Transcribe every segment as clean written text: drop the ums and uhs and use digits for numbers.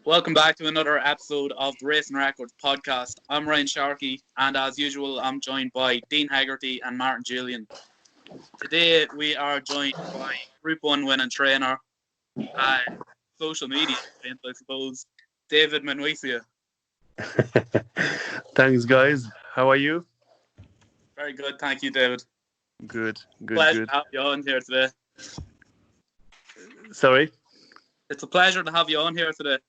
Welcome back to another episode of the Racing Records podcast. I'm Ryan Sharkey, and as usual, I'm joined by Dean Haggerty and Martin Julian. Today, we are joined by Group 1 winning trainer and social media, I suppose, David Menuisier. Thanks, guys. How are you? Very good, thank you, David. Good. Pleasure to have you on here today. Sorry? It's a pleasure to have you on here today.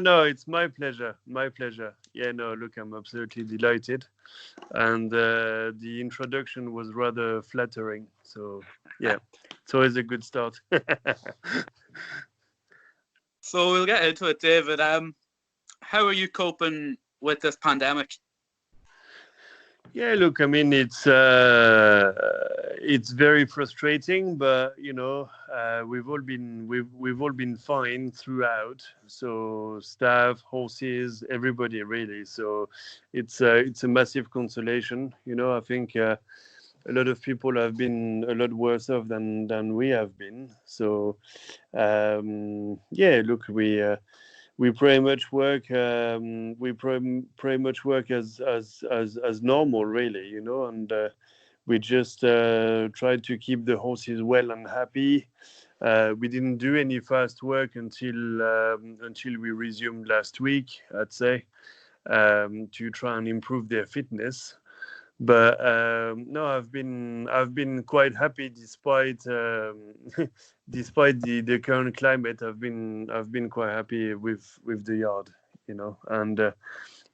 No, it's my pleasure. Yeah, no, look, I'm absolutely delighted. And the introduction was rather flattering. So, yeah, it's always a good start. So we'll get into it, David. How are you coping with this pandemic? Yeah, look, I mean, it's very frustrating, but we've all been fine throughout. So staff, horses, everybody really. So it's a massive consolation. I think a lot of people have been a lot worse off than we have been. So yeah, look, we pretty much work. We pretty much work as normal, really, and we just try to keep the horses well and happy. We didn't do any fast work until we resumed last week, I'd say, to try and improve their fitness. But no, I've been quite happy despite despite the current climate. I've been quite happy with the yard, and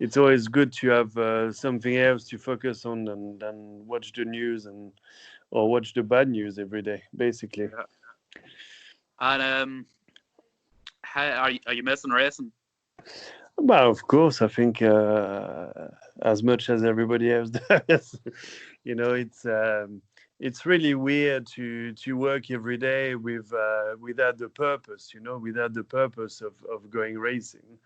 it's always good to have something else to focus on than watch the news or watch the bad news every day, basically. And how are you missing racing? Well, of course, I think as much as everybody else does. It's really weird to work every day without the purpose. Without the purpose of going racing.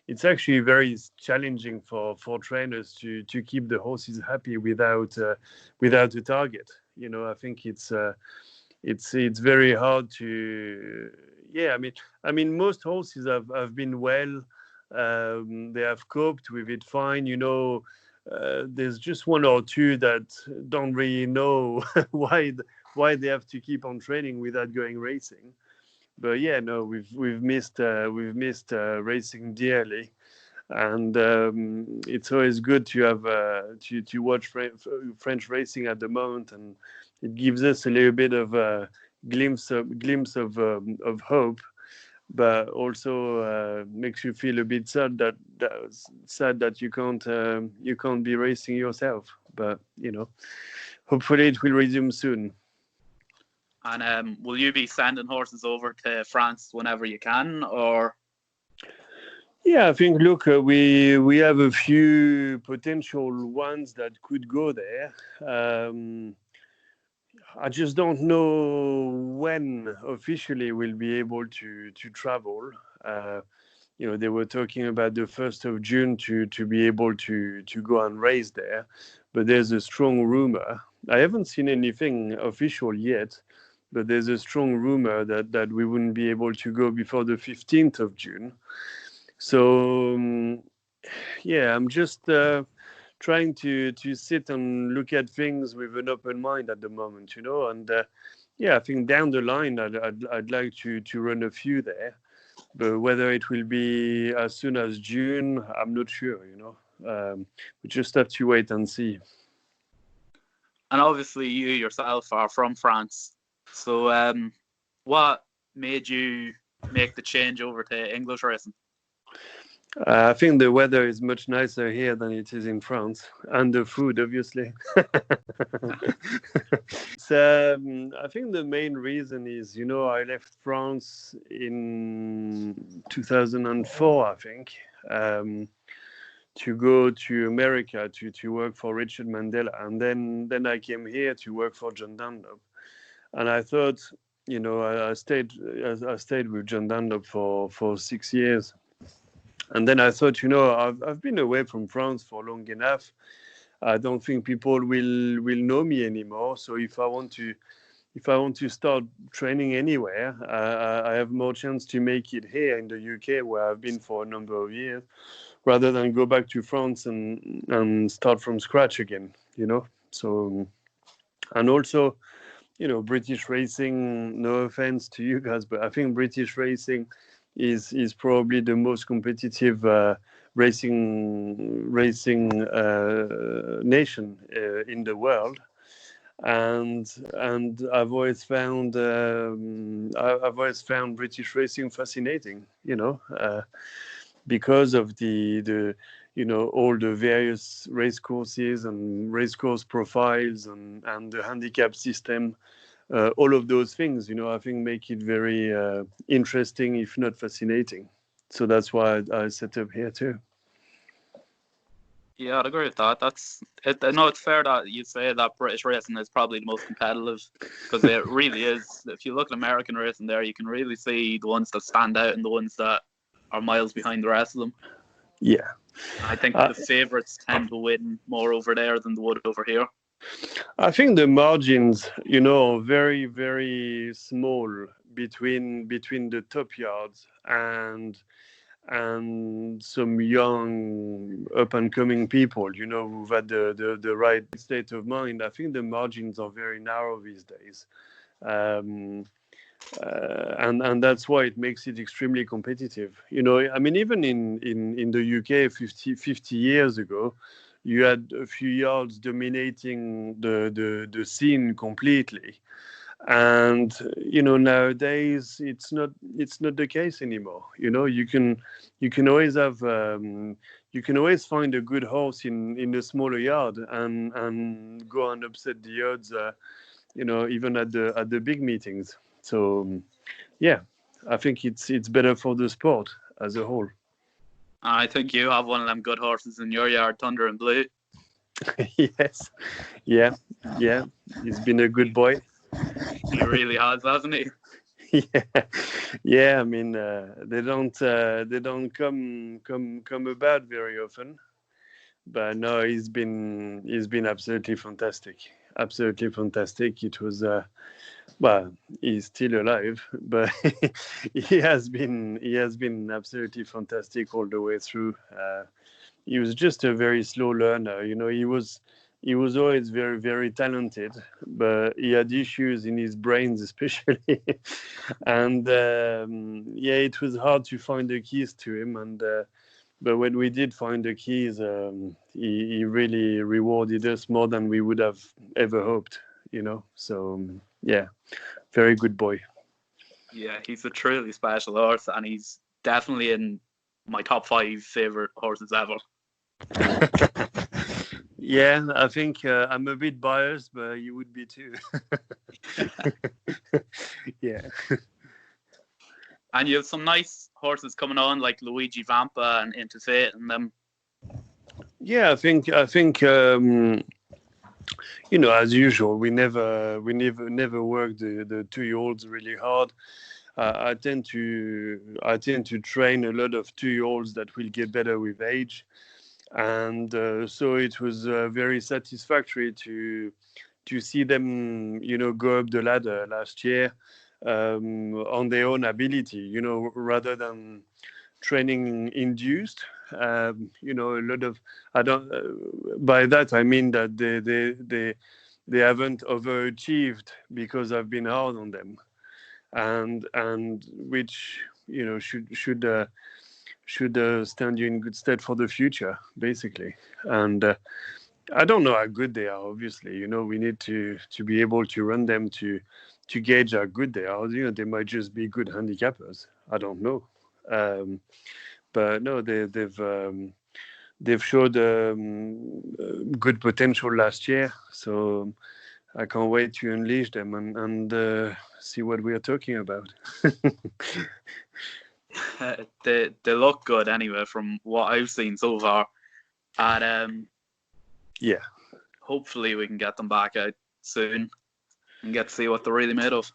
It's actually very challenging for trainers to keep the horses happy without a target. I think it's very hard to. Yeah, I mean, most horses have been well. They have coped with it fine. There's just one or two that don't really know why they have to keep on training without going racing. But yeah, no, we've missed racing dearly, and it's always good to have to watch French racing at the moment, and it gives us a little bit of a glimpse of hope, but also makes you feel a bit sad that you can't be racing yourself. But hopefully it will resume soon. And will you be sending horses over to France whenever you can, or? Yeah, I think, look, we have a few potential ones that could go there. I just don't know when officially we'll be able to travel. They were talking about the 1st of June to be able to go and race there, but there's a strong rumor. I haven't seen anything official yet, but there's a strong rumor that we wouldn't be able to go before the 15th of June. So yeah, I'm just trying to sit and look at things with an open mind at the moment, and yeah, I think down the line I'd like to run a few there, but whether it will be as soon as June, I'm not sure. We just have to wait and see. And obviously, you yourself are from France. So, what made you make the change over to English racing? I think the weather is much nicer here than it is in France, and the food, obviously. I think the main reason is, I left France in 2004, I think, to go to America to work for Richard Mandela, and then I came here to work for John Dunlop, and I thought, I stayed with John Dunlop for 6 years. And then I thought, I've been away from France for long enough. I don't think people will know me anymore. So if I want to if I want to start training anywhere, I have more chance to make it here in the UK, where I've been for a number of years, rather than go back to France and start from scratch again, you know. So, and also, you know, British racing, no offense to you guys, but I think British racing is probably the most competitive racing nation in the world. And I've always found I've always found British racing fascinating, you know, because of the you know, all the various race courses and race course profiles and the handicap system, all of those things, you know, I think make it very interesting, if not fascinating. So that's why I set up here too. Yeah, I'd agree with that. That's it. I know it's fair that you say that British racing is probably the most competitive, because it really is. If you look at American racing there, you can really see the ones that stand out and the ones that are miles behind the rest of them. Yeah. I think the favourites tend to win more over there than they would over here. I think the margins, you know, are very, very small between the top yards and some young up and coming people, you know, who've had the right state of mind. I think the margins are very narrow these days. And that's why it makes it extremely competitive. You know, I mean, even in the UK 50 years ago, you had a few yards dominating the scene completely. And you know, nowadays it's not the case anymore. You know, you can always have you can always find a good horse in a smaller yard and go and upset the odds. You know, even at the big meetings. So yeah, I think it's better for the sport as a whole. I think you have one of them good horses in your yard, Thunder and Blue. Yes, yeah, he's been a good boy. He really has, hasn't he? Yeah. I mean, they don't come about very often, but no, he's been absolutely fantastic. Absolutely fantastic. It was well, he's still alive, but he has been absolutely fantastic all the way through. He was just a very slow learner. You know, he was always very, very talented, but he had issues in his brains, especially. And yeah, it was hard to find the keys to him. And but when we did find the keys, he really rewarded us more than we would have ever hoped. You know, so yeah, very good boy. Yeah, he's a truly special horse, and he's definitely in my top 5 favourite horses ever. Yeah, I think I'm a bit biased, but you would be too. Yeah. And you have some nice horses coming on, like Luigi Vampire and Into Fate and them. Yeah, I think you know, as usual, we never work the 2-year-olds really hard. I tend to train a lot of 2-year-olds that will get better with age, and so it was very satisfactory to see them, you know, go up the ladder last year on their own ability, you know, rather than training induced. You know, a lot of I don't. By that I mean that they haven't overachieved because I've been hard on them, and which, you know, should stand you in good stead for the future, basically. And I don't know how good they are. Obviously, you know, we need to be able to run them to gauge how good they are. You know, they might just be good handicappers. I don't know. But no, they've showed good potential last year. So I can't wait to unleash them and see what we are talking about. They look good anyway from what I've seen so far. And yeah, hopefully we can get them back out soon and get to see what they're really made of.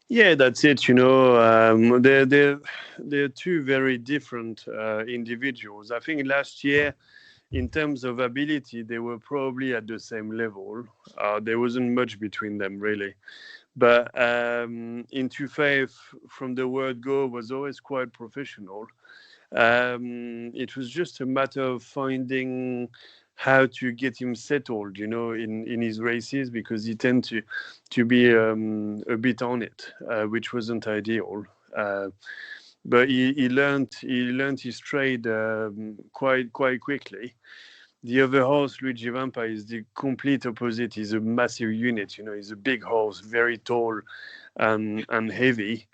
Yeah, that's it. You know, they're two very different individuals. I think last year, in terms of ability, they were probably at the same level. There wasn't much between them, really. But in Tufay, from the word go, was always quite professional. It was just a matter of finding how to get him settled, in his races, because he tended to be a bit on it, which wasn't ideal. But he learned his trade quite quickly. The other horse, Luigi Vampire, is the complete opposite. He's a massive unit. He's a big horse, very tall and heavy,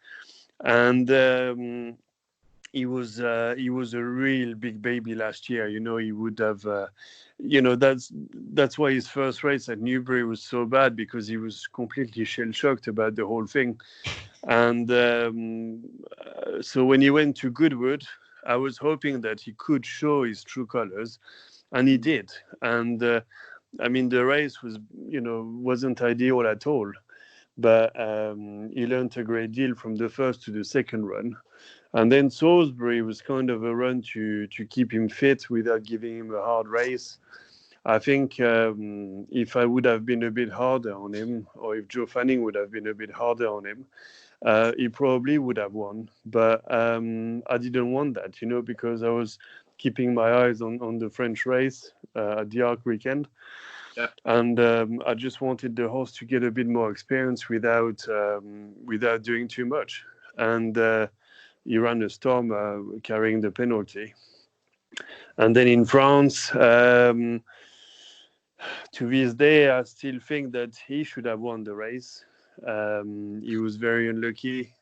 and he was a real big baby last year. He would have, that's why his first race at Newbury was so bad, because he was completely shell shocked about the whole thing. And so when he went to Goodwood, I was hoping that he could show his true colors, and he did. And the race wasn't ideal at all, but he learned a great deal from the first to the second run. And then Salisbury was kind of a run to keep him fit without giving him a hard race. I think if I would have been a bit harder on him, or if Joe Fanning would have been a bit harder on him, he probably would have won. But I didn't want that, because I was keeping my eyes on the French race at the Arc weekend. Yeah. And I just wanted the horse to get a bit more experience without doing too much. And he ran a storm carrying the penalty. And then in France, to this day, I still think that he should have won the race. He was very unlucky,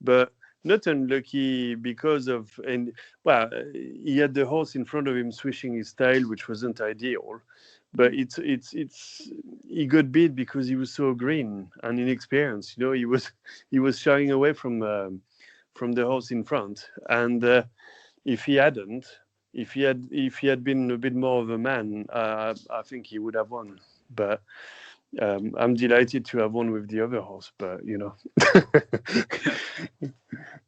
but not unlucky because of, he had the horse in front of him swishing his tail, which wasn't ideal. But he got beat because he was so green and inexperienced. He was shying away from the horse in front. And if he had been a bit more of a man, I think he would have won. But I'm delighted to have won with the other horse. But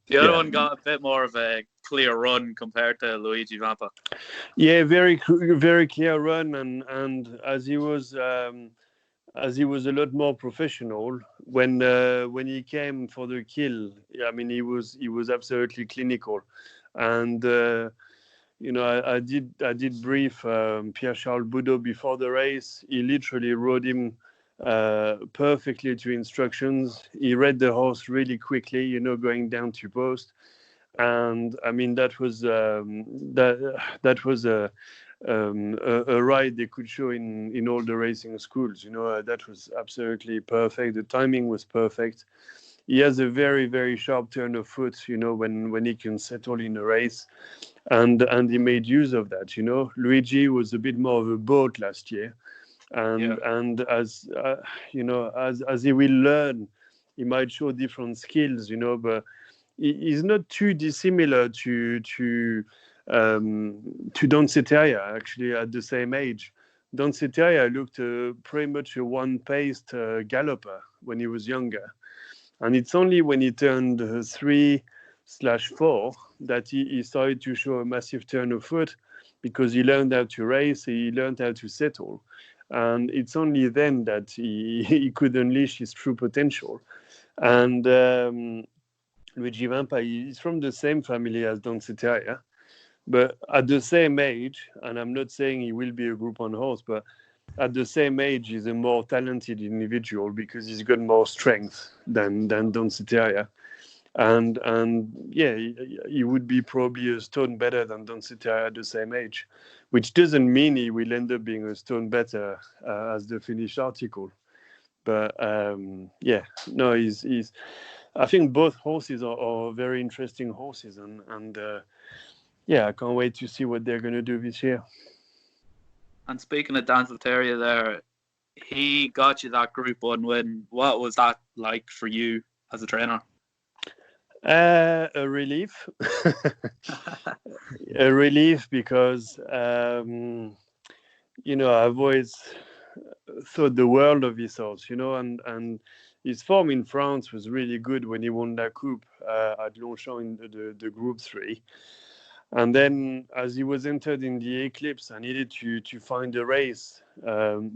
The other one got a bit more of a clear run compared to Luigi Vampire. Yeah, very clear run, and as he was a lot more professional when he came for the kill. I mean, he was absolutely clinical, and I did brief Pierre Charles Boudot before the race. He literally rode him perfectly to instructions. He read the horse really quickly, going down to post. And I mean, that was a ride they could show in all the racing schools. That was absolutely perfect. The timing was perfect. He has a very, very sharp turn of foot, when he can settle in a race, and he made use of that. Luigi was a bit more of a boat last year, and as as he will learn, he might show different skills, but he's not too dissimilar to Danse Terrier, actually, at the same age. Danse Terrier looked pretty much a one-paced galloper when he was younger. And it's only when he turned 3/4 that he started to show a massive turn of foot, because he learned how to race, he learned how to settle. And it's only then that he could unleash his true potential. And Luigi Vampire is from the same family as Danse Terrier, but at the same age, and I'm not saying he will be a Group 1 horse, but at the same age, he's a more talented individual because he's got more strength than Danse Terrier. And yeah, he would be probably a stone better than Danse Terrier at the same age, which doesn't mean he will end up being a stone better as the finished article. But he's I think both horses are very interesting horses, and I can't wait to see what they're going to do this year. And speaking of Danse Terrier there, he got you that Group 1 win. What was that like for you as a trainer? A relief. A relief, because I've always thought the world of his horse, and his form in France was really good when he won La Coupe at Longchamp in the Group 3. And then, as he was entered in the Eclipse, I needed to find a race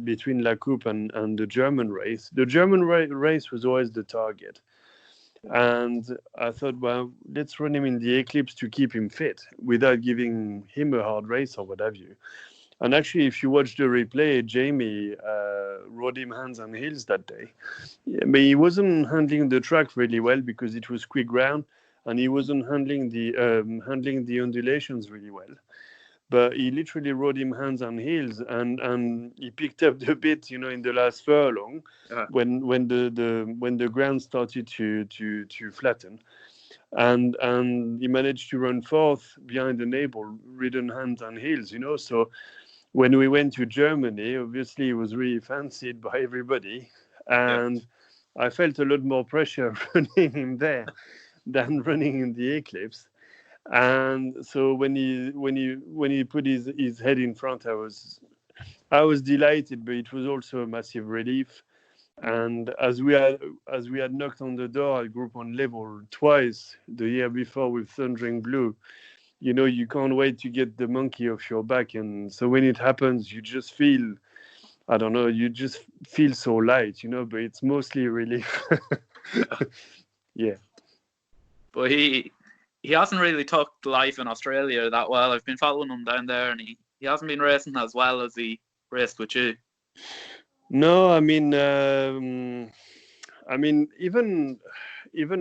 between La Coupe and the German race. The German race was always the target. And I thought, well, let's run him in the Eclipse to keep him fit without giving him a hard race or what have you. And actually, if you watch the replay, Jamie rode him hands and heels that day. Yeah, but he wasn't handling the track really well because it was quick ground, and he wasn't handling the undulations really well. But he literally rode him hands and heels, and he picked up the bit, in the last furlong, when the ground started to flatten, and he managed to run fourth behind the neighbor, ridden hands and heels, So when we went to Germany, obviously he was really fancied by everybody, and I felt a lot more pressure running him there than running in the Eclipse. And so when he put his head in front, I was delighted, but it was also a massive relief. And as we had knocked on the door at Group 1 level twice the year before with Thundering Blue, you can't wait to get the monkey off your back. And so when it happens, you just feel, I don't know, you just feel so light, but it's mostly relief. Yeah. But he hasn't really took life in Australia that well. I've been following him down there, and he hasn't been racing as well as he raced with you. No, I mean, even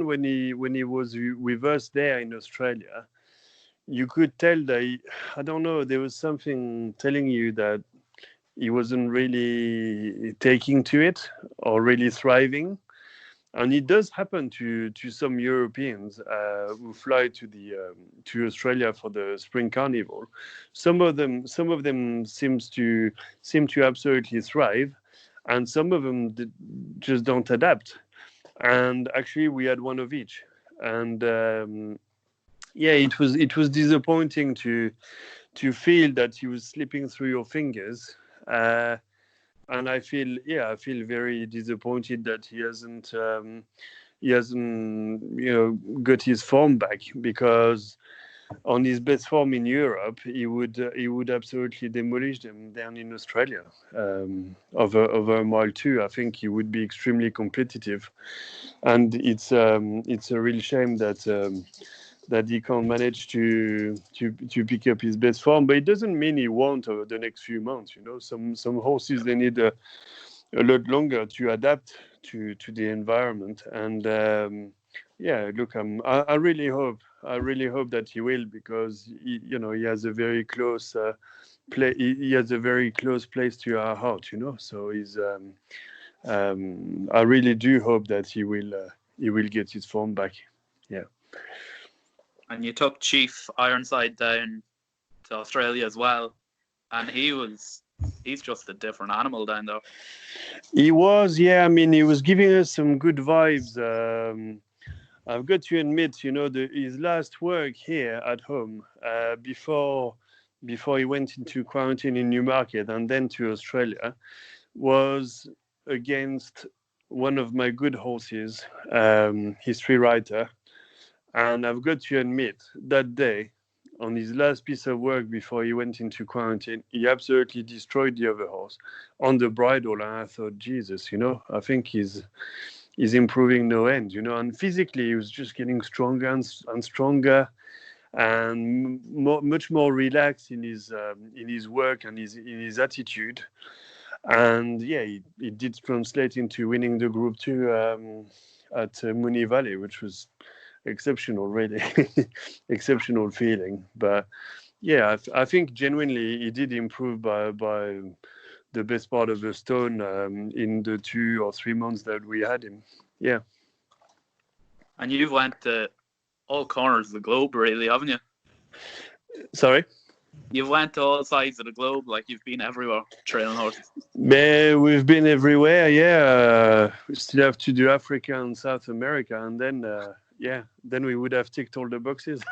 when he was with us there in Australia, you could tell that I don't know, there was something telling you that he wasn't really taking to it or really thriving. And it does happen to some Europeans who fly to Australia for the Spring Carnival. Some of them seem to absolutely thrive, and some of them just don't adapt. And actually, we had one of each. And it was disappointing to feel that he was slipping through your fingers. And I feel very disappointed that he hasn't got his form back, because on his best form in Europe, he would absolutely demolish them down in Australia. Over mile 2, I think he would be extremely competitive, and it's a real shame that he can't manage to pick up his best form. But it doesn't mean he won't over the next few months. Some horses, they need a lot longer to adapt to the environment. And look, I really hope that he will, because he has a very close he has a very close place to our heart. So he's I really do hope that he will get his form back. Yeah. And you took Chief Ironside down to Australia as well, and he's just a different animal down there. He was, yeah. I mean, he was giving us some good vibes. I've got to admit, his last work here at home, before he went into quarantine in Newmarket and then to Australia, was against one of my good horses, History Writer. And I've got to admit, that day, on his last piece of work before he went into quarantine, he absolutely destroyed the other horse on the bridle. And I thought, Jesus, I think he's improving no end, And physically, he was just getting stronger and stronger, and much more relaxed in his work and in his attitude. And yeah, it did translate into winning the Group 2 at Moonee Valley, which was exceptional, really. Exceptional feeling. But yeah, I think genuinely he did improve by the best part of the stone in the 2 or 3 months that we had him. Yeah. And you've went to all corners of the globe, really, haven't you? Sorry? You've went to all sides of the globe, like you've been everywhere trailing horses. We've been everywhere, yeah. We still have to do Africa and South America, and then then we would have ticked all the boxes.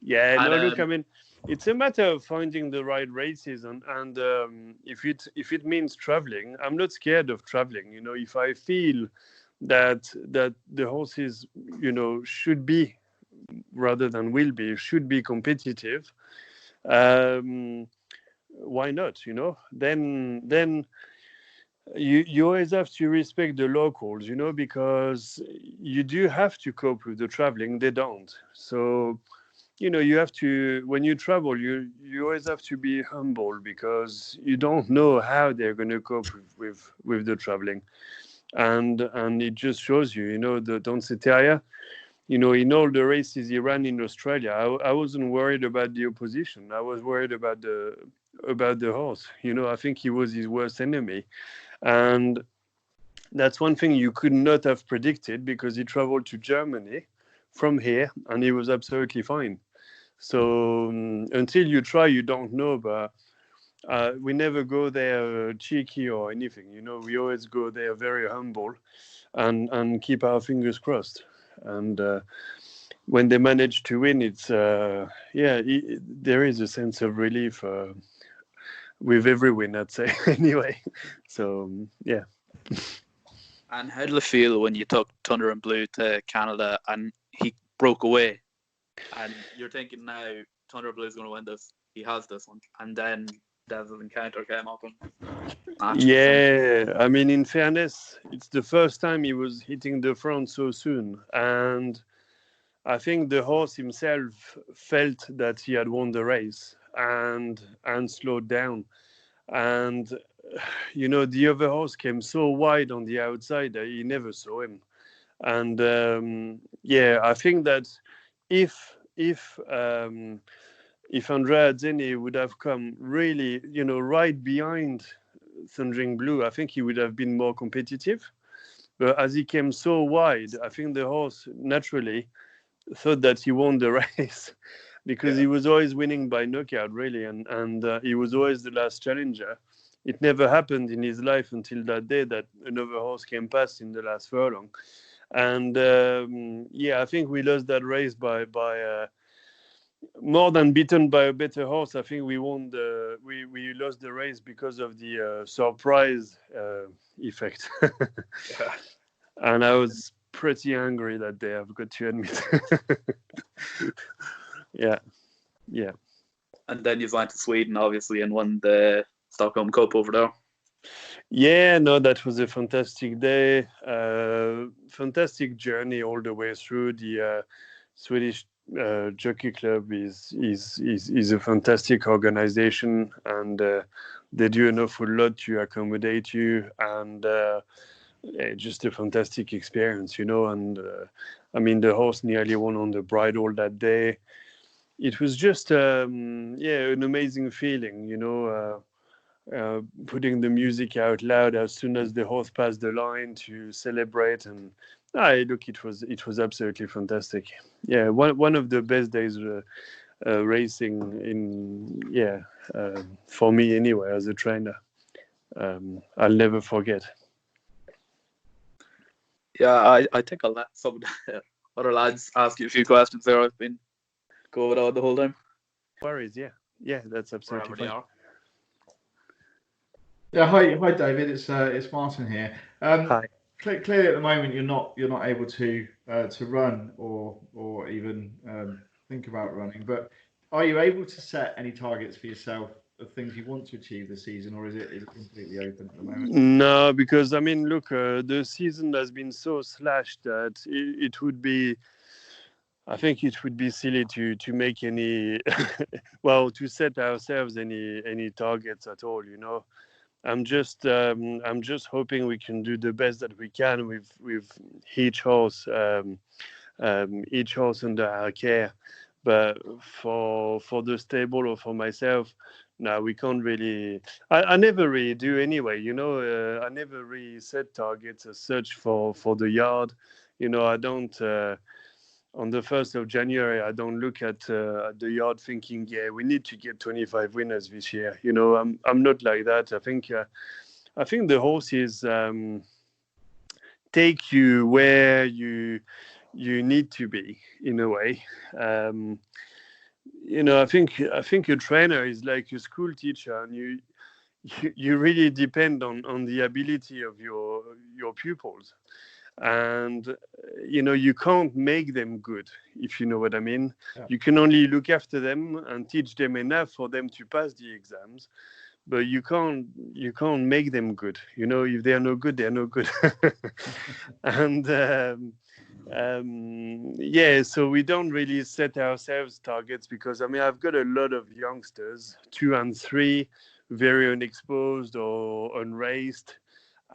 Yeah, no, look, I mean, it's a matter of finding the right races, and if it means traveling, I'm not scared of traveling. If I feel that the horses, should be rather than will be, should be competitive, um, why not? Then you always have to respect the locals, because you do have to cope with the traveling. They don't. So you have to, when you travel, you always have to be humble, because you don't know how they're going to cope with the traveling. And it just shows the Don't Say Terrier, in all the races he ran in Australia, I wasn't worried about the opposition. I was worried about the horse. I think he was his worst enemy. And that's one thing you could not have predicted, because he traveled to Germany from here and he was absolutely fine. So until you try, you don't know. But we never go there cheeky or anything. We always go there very humble and keep our fingers crossed. And when they manage to win, it's there is a sense of relief with every win, I'd say. Anyway, so yeah. And how did it feel when you took Thunder and Blue to Canada and he broke away? And you're thinking now, Thunder and Blue is going to win this. He has this one. And then Devil's Encounter came up. Yeah, I mean, in fairness, it's the first time he was hitting the front so soon. And I think the horse himself felt that he had won the race and slowed down. And the other horse came so wide on the outside that he never saw him. And I think that if Andrea Zeni would have come really, right behind Thundering Blue, I think he would have been more competitive. But as he came so wide, I think the horse naturally thought that he won the race, because he was always winning by knockout, really, and he was always the last challenger. It never happened in his life until that day that another horse came past in the last furlong. And I think we lost that race by more than beaten by a better horse. I think we lost the race because of the surprise effect. And I was pretty angry that day, I've got to admit. Yeah. And then you went to Sweden, obviously, and won the Stockholm Cup over there. Yeah, no, that was a fantastic day, fantastic journey all the way through. The Swedish Jockey Club is a fantastic organization, and they do an awful lot to accommodate you, and just a fantastic experience, and I mean, the horse nearly won on the bridle that day. It was just an amazing feeling, putting the music out loud as soon as the horse passed the line to celebrate. And look, it was absolutely fantastic. Yeah, one of the best days racing in for me anyway, as a trainer. I'll never forget. Yeah, I think I'll let some other lads ask you a few questions there. I've been going on the whole time. No worries, yeah, that's absolutely fine. Yeah, hi David. It's Martin here. Hi. Clearly, at the moment, you're not able to run or even think about running. But are you able to set any targets for yourself of things you want to achieve this season, or is it completely open at the moment? No, because I mean, look, the season has been so slashed that it would be. I think it would be silly to make any, to set ourselves any targets at all. I'm just hoping we can do the best that we can with each horse under our care. But for the stable or for myself, no, we can't really. I never really do anyway. I never really set targets as such for the yard. I don't. On the 1st of January, I don't look at the yard thinking, yeah, we need to get 25 winners this year. I'm not like that. I think the horses take you where you need to be, in a way. I think a trainer is like a school teacher, and you really depend on the ability of your pupils. and you can't make them good, if you know what I mean. Yeah. You can only look after them and teach them enough for them to pass the exams, but you can't make them good. If they're no good, they're no good. And so we don't really set ourselves targets, because I've got a lot of youngsters, 2 and 3, very unexposed or unraced,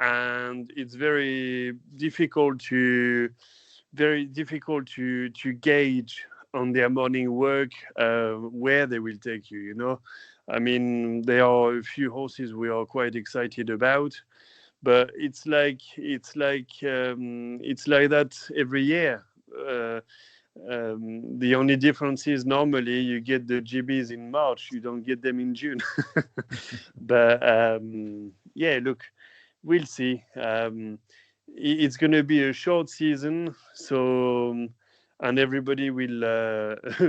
and it's very difficult to gauge on their morning work where they will take you. There are a few horses we are quite excited about, but it's like that every year. The only difference is normally you get the GBs in March, you don't get them in June. But look, we'll see. It's going to be a short season, so and everybody will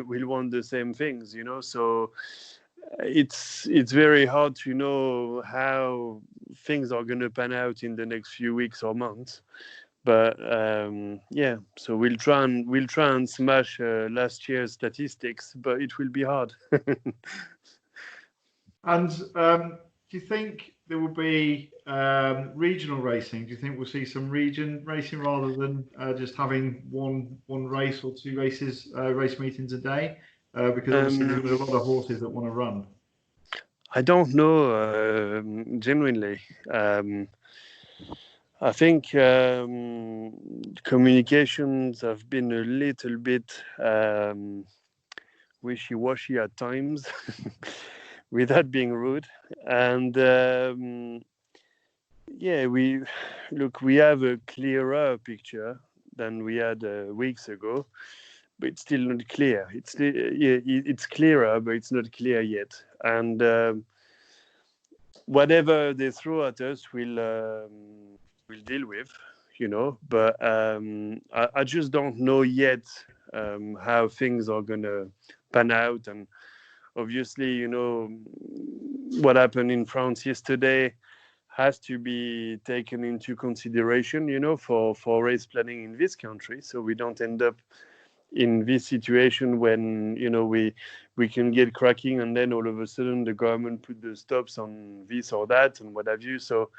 will want the same things, So it's very hard to know how things are going to pan out in the next few weeks or months. But so we'll try and smash last year's statistics, but it will be hard. And do you think there will be regional racing? Do you think we'll see some region racing rather than just having one race or 2 races, race meetings a day? Because obviously there's a lot of horses that want to run. I don't know, genuinely. I think communications have been a little bit wishy-washy at times, without being rude. And we have a clearer picture than we had weeks ago, but it's still not clear. It's clearer, but it's not clear yet. And whatever they throw at us, we'll deal with, But I just don't know yet how things are gonna pan out. And obviously, what happened in France yesterday has to be taken into consideration, for race planning in this country, so we don't end up in this situation when we can get cracking and then all of a sudden the government put the stops on this or that and what have you. So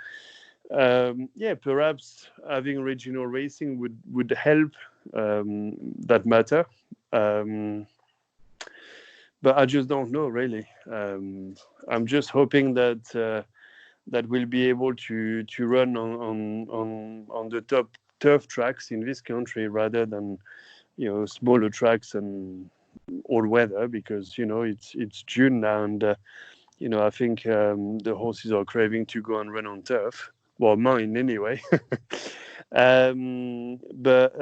perhaps having regional racing would help that matter. But I just don't know, really. I'm just hoping that we'll be able to run on the top turf tracks in this country rather than smaller tracks and all weather, because it's June now, and I think the horses are craving to go and run on turf. Well, mine anyway. But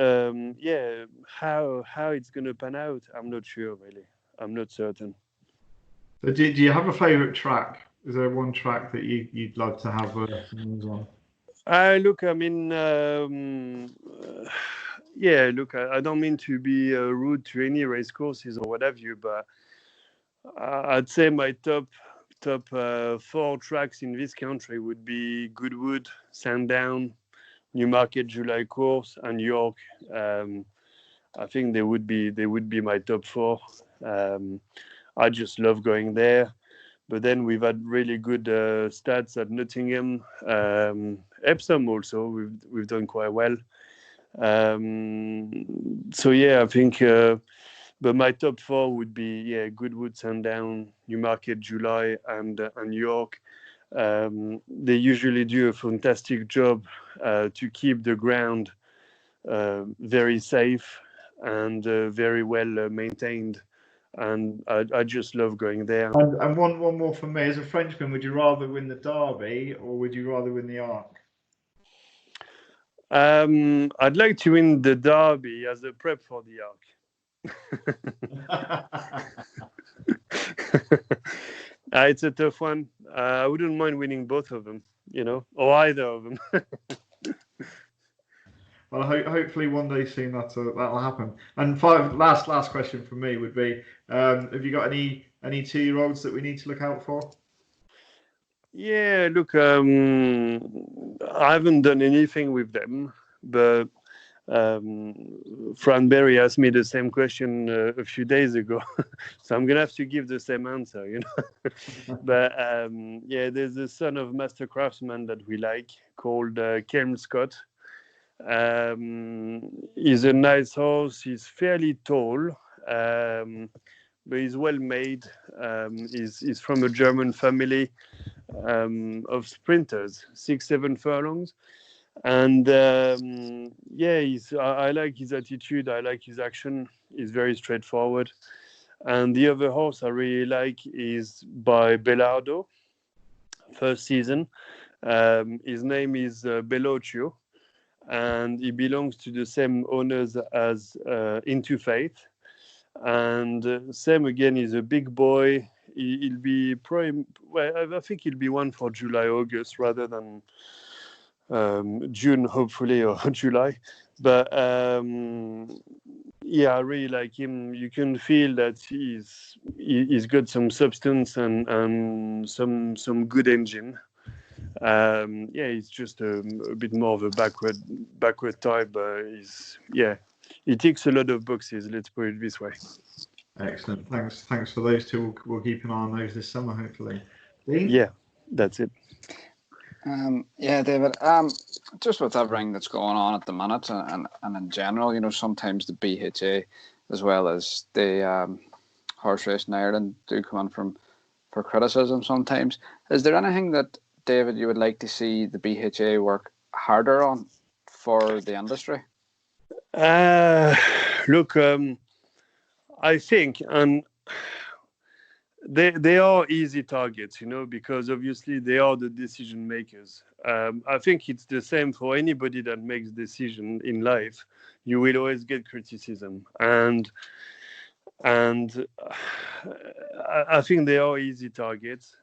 how it's going to pan out, I'm not sure, really. I'm not certain. So do you have a favourite track? Is there one track that you'd love to have someone's on? Look, I don't mean to be rude to any race courses or what have you, but I'd say my top 4 tracks in this country would be Goodwood, Sandown, Newmarket July Course, and York. I think they would be my top 4. I just love going there. But then we've had really good stats at Nottingham, Epsom also. We've done quite well. So I think. But my top 4 would be Goodwood, Sandown, Newmarket July, and York. They usually do a fantastic job to keep the ground very safe and very well maintained. And I just love going there. And one more from me. As a Frenchman, would you rather win the Derby or would you rather win the Arc? I'd like to win the Derby as a prep for the Arc. It's a tough one. I wouldn't mind winning both of them, or either of them. Well, hopefully one day soon that'll happen. And last question from me would be: have you got any 2-year-olds that we need to look out for? Yeah, look, I haven't done anything with them, but Fran Berry asked me the same question a few days ago, so I'm gonna have to give the same answer, you know. But yeah, there's a son of master craftsman that we like called Kelm Scott. He's a nice horse. He's fairly tall, but he's well made. He's from a German family of sprinters, 6-7 furlongs. And yeah, I like his attitude. I like his action. He's very straightforward. And the other horse I really like is by Belardo, first season. His name is Bellocchio, and he belongs to the same owners as Into Faith. And Sam again is a big boy. He'll be probably, well, I think he'll be one for July, August rather than June, hopefully, or July. But yeah, I really like him. You can feel that he's got some substance and some good engine. Yeah, he's just a bit more of a backward type, but he ticks a lot of boxes. Let's put it this way. Excellent. Thanks for those two. We'll keep an eye on those this summer, hopefully. Dean? Yeah, that's it. Yeah, David. Just with everything that's going on at the minute, and in general, you know, sometimes the BHA as well as the horse race in Ireland do come in for criticism sometimes. Is there anything that, David, you would like to see the BHA work harder on for the industry? Look, I think, and they are easy targets, you know, because obviously they are the decision makers. I think it's the same for anybody that makes decision in life. You will always get criticism, and I think they are easy targets.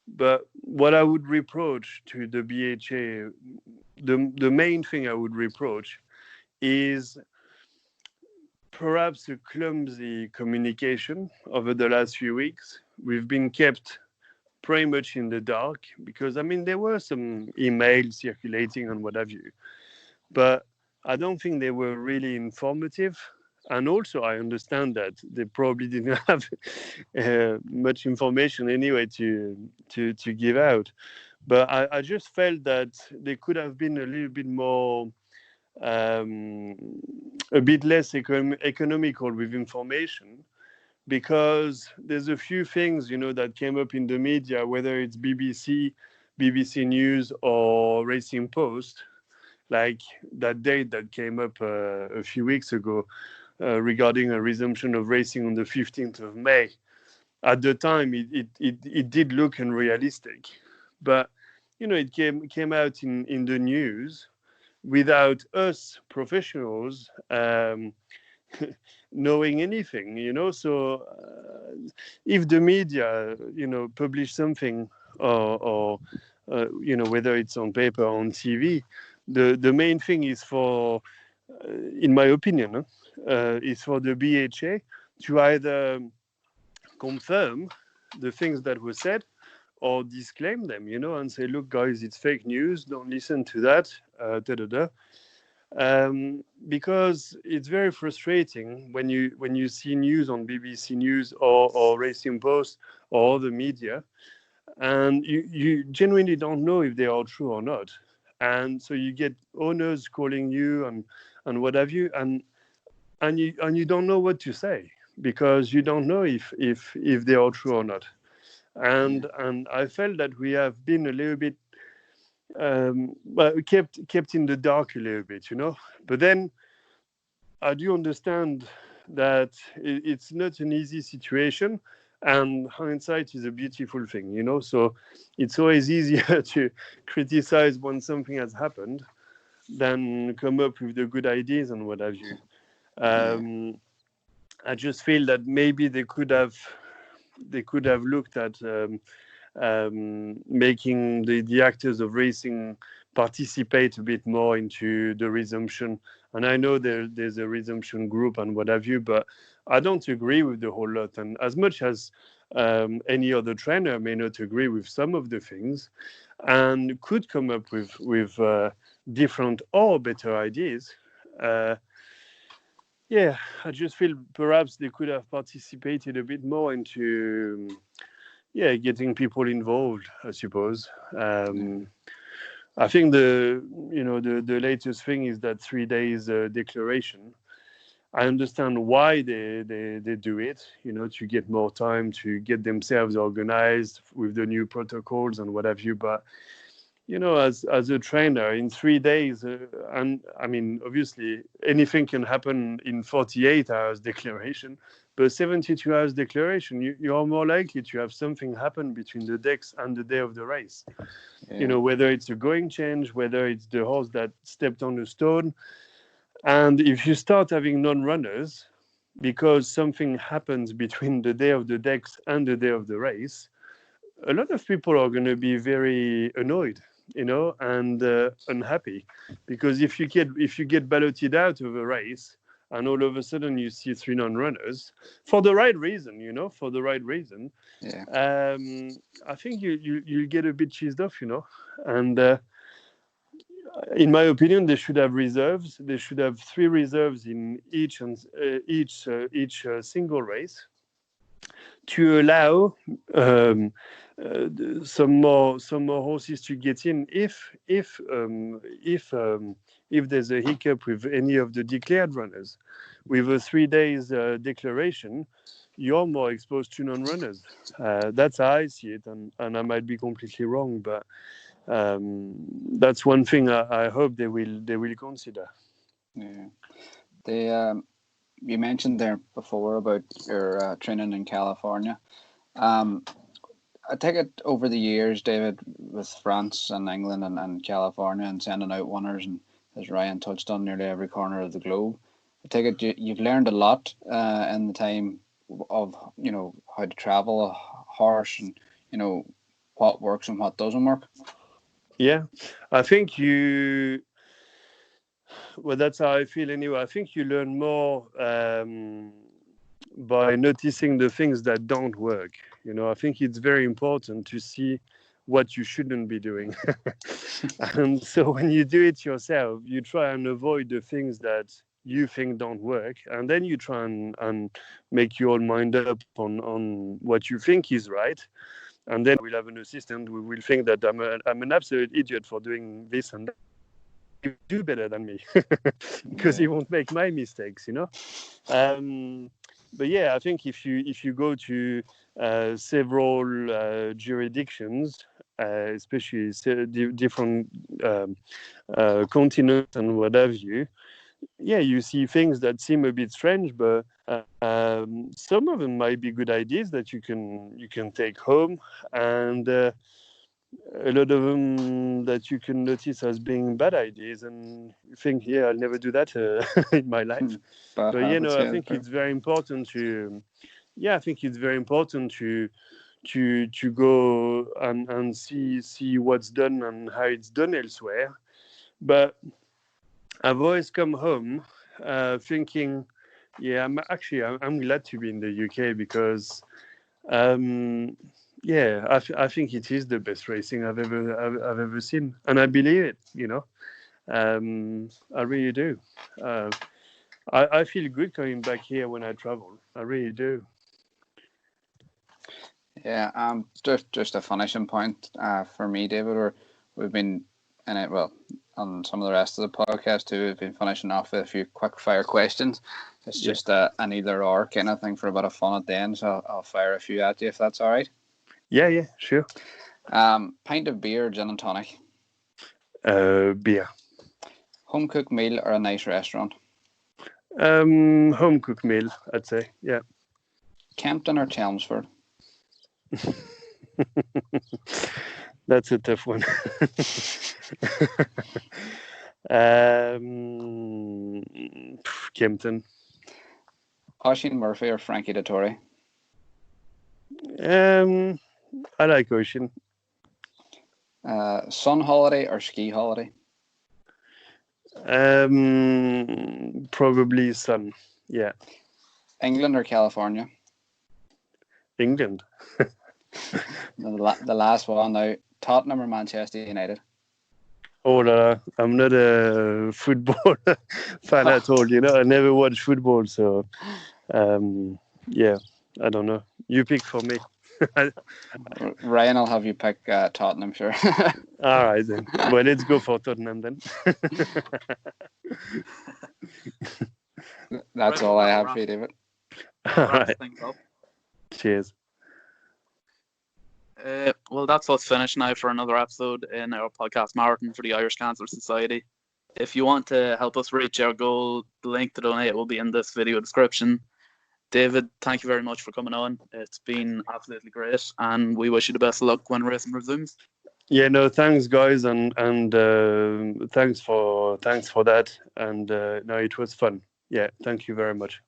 But what I would reproach to the BHA, the main thing I would reproach is perhaps a clumsy communication over the last few weeks. We've been kept pretty much in the dark because, I mean, there were some emails circulating and what have you, but I don't think they were really informative. And also, I understand that they probably didn't have much information anyway to give out. But I just felt that they could have been a little bit more, a bit less economical with information, because there's a few things, you know, that came up in the media, whether it's BBC News or Racing Post, like that date that came up a few weeks ago. Regarding a resumption of racing on the 15th of May. At the time, it did look unrealistic, but you know, it came out in the news without us professionals knowing anything, you know. So if the media, you know, publish something or you know, whether it's on paper or on TV, the main thing is for, in my opinion, is for the BHA to either confirm the things that were said or disclaim them, you know, and say, look, guys, it's fake news. Don't listen to that. Because it's very frustrating when you see news on BBC News or Racing Post or the media, and you genuinely don't know if they are true or not. And so you get owners calling you and what have you, and you don't know what to say because you don't know if they are true or not. And I felt that we have been a little bit kept in the dark a little bit, you know. But then I do understand that it's not an easy situation, and hindsight is a beautiful thing, you know. So it's always easier to criticize when something has happened than come up with the good ideas and what have you. I just feel that maybe they could have looked at making the actors of racing participate a bit more into the resumption. And I know there's a resumption group and what have you, but I don't agree with the whole lot. And as much as any other trainer may not agree with some of the things and could come up with different or better ideas, Yeah, I just feel perhaps they could have participated a bit more into, getting people involved, I suppose. I think the latest thing is that 3 days declaration. I understand why they do it, to get more time to get themselves organized with the new protocols and what have you. But, as a trainer in 3 days, and I mean, obviously anything can happen in 48 hours declaration, but 72 hours declaration, you are more likely to have something happen between the decks and the day of the race. Yeah. Whether it's a going change, whether it's the horse that stepped on a stone. And if you start having non-runners, because something happens between the day of the decks and the day of the race, a lot of people are going to be very annoyed, and unhappy, because if you get balloted out of a race and all of a sudden you see 3 non-runners for the right reason, Yeah. I think you get a bit cheesed off, and. In my opinion, they should have reserves. They should have 3 reserves in each single race to allow some more horses to get in if there's a hiccup with any of the declared runners. With a 3 days declaration, you're more exposed to non-runners. That's how I see it, and I might be completely wrong, but. That's one thing I hope they will consider. Yeah, you mentioned there before about your training in California. I take it over the years, David, with France and England and California and sending out winners, and as Ryan touched on, nearly every corner of the globe. I take it you've learned a lot in the time of how to travel a horse and what works and what doesn't work. Yeah, I think that's how I feel anyway. I think you learn more by noticing the things that don't work. I think it's very important to see what you shouldn't be doing. And so when you do it yourself, you try and avoid the things that you think don't work, and then you try and make your mind up on what you think is right. And then we'll have an assistant who will think that I'm an absolute idiot for doing this and that. He'll do better than me because he won't make my mistakes, But yeah, I think if you go to several jurisdictions, especially different continents and what have you, you see things that seem a bit strange, but some of them might be good ideas that you can take home, and a lot of them that you can notice as being bad ideas, and you think, I'll never do that in my life. But I think it's very important to, to go and see what's done and how it's done elsewhere. But I've always come home thinking, I'm glad to be in the UK because, I think it is the best racing I've ever seen, and I believe it. I really do. I feel good coming back here when I travel. I really do. Yeah, just a finishing point for me, David. We've been in it on some of the rest of the podcast too. We've been finishing off with a few quick fire questions. It's just an either or kind of thing for a bit of fun at the end. So I'll fire a few at you if that's all right. Yeah, sure. Pint of beer, gin and tonic. Beer. Home cooked meal or a nice restaurant? Home cooked meal, I'd say. Yeah. Kempton or Chelmsford? That's a tough one. Kempton. Oisin Murphy or Frankie Dettori? I like Oisin. Sun holiday or ski holiday? Probably sun. Yeah. England or California? England. The last one now. Tottenham or Manchester United? Oh, la, I'm not a football fan at all. You know, I never watch football, so yeah, I don't know. You pick for me. Ryan, I'll have you pick Tottenham, sure. All right then. Well, let's go for Tottenham then. That's all I have for you, David. All right. Cheers. Well, that's us finished now for another episode in our podcast marathon for the Irish Cancer Society. If you want to help us reach our goal, the link to donate will be in this video description. David, thank you very much for coming on. It's been absolutely great, and we wish you the best of luck when racing resumes. Yeah, no, thanks guys, and thanks for that, and no, it was fun. Yeah, thank you very much.